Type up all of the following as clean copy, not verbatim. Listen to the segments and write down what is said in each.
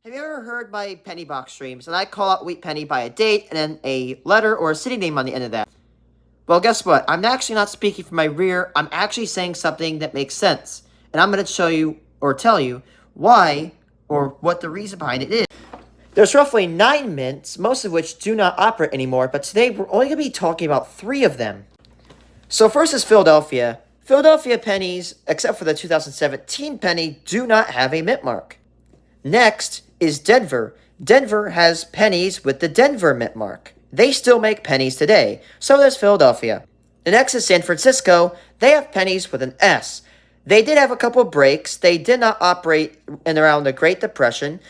Have you ever heard my penny box streams? And I call out wheat penny by a date and then a letter or a city name on the end of that. Well, guess what? I'm actually not speaking from my rear. I'm actually saying something that makes sense. And I'm going to show you or tell you why or what the reason behind it is. There's roughly 9 mints, most of which do not operate anymore, but today we're only going to be talking about 3 of them. So first is Philadelphia. Philadelphia pennies, except for the 2017 penny, do not have a mint mark. Next is Denver. Denver has pennies with the Denver mint mark. They still make pennies today. So does Philadelphia. The next is San Francisco. They have pennies with an S. They did have a couple of breaks. They did not operate in around the Great Depression.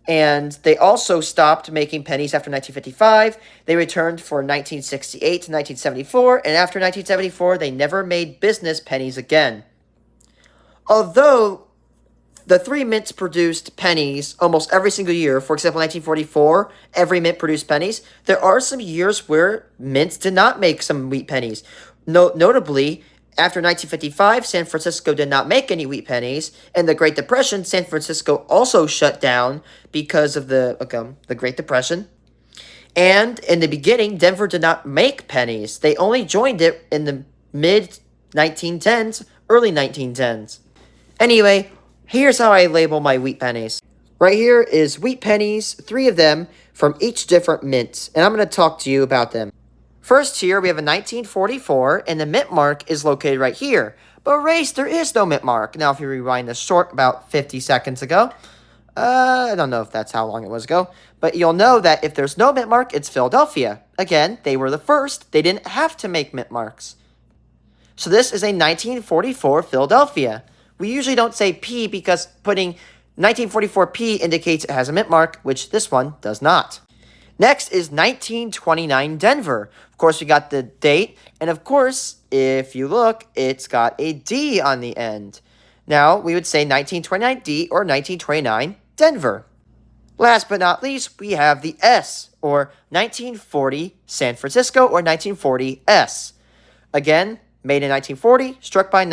And they also stopped making pennies after 1955. They returned for 1968 to 1974. And after 1974, they never made business pennies again. Although the 3 mints produced pennies almost every single year. For example, 1944, every mint produced pennies. There are some years where mints did not make some wheat pennies. Notably, after 1955, San Francisco did not make any wheat pennies. In the Great Depression, San Francisco also shut down because of the Great Depression. And in the beginning, Denver did not make pennies. They only joined it in the mid-1910s, early 1910s. Anyway, here's how I label my wheat pennies. Right here is wheat pennies, 3 of them from each different mint, and I'm going to talk to you about them. First here, we have a 1944, and the mint mark is located right here. But race, there is no mint mark. Now, if you rewind this short about 50 seconds ago, I don't know if that's how long it was ago, but you'll know that if there's no mint mark, it's Philadelphia. Again, they were the first. They didn't have to make mint marks. So this is a 1944 Philadelphia. We usually don't say P because putting 1944 P indicates it has a mint mark, which this one does not. Next is 1929 Denver. Of course, we got the date, and of course, if you look, it's got a D on the end. Now, we would say 1929 D or 1929 Denver. Last but not least, we have the S, or 1940 San Francisco, or 1940 S. Again, made in 1940, struck by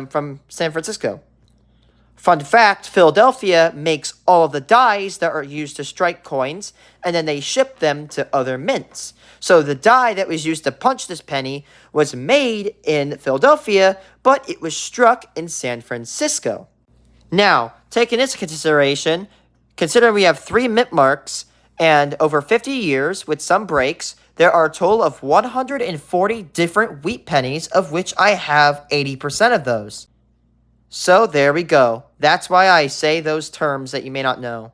from San Francisco. Fun fact, Philadelphia makes all of the dies that are used to strike coins, and then they ship them to other mints. So the die that was used to punch this penny was made in Philadelphia, but it was struck in San Francisco. Now, taking this into consideration, consider we have 3 mint marks, and over 50 years, with some breaks, there are a total of 140 different wheat pennies, of which I have 80% of those. So there we go. That's why I say those terms that you may not know.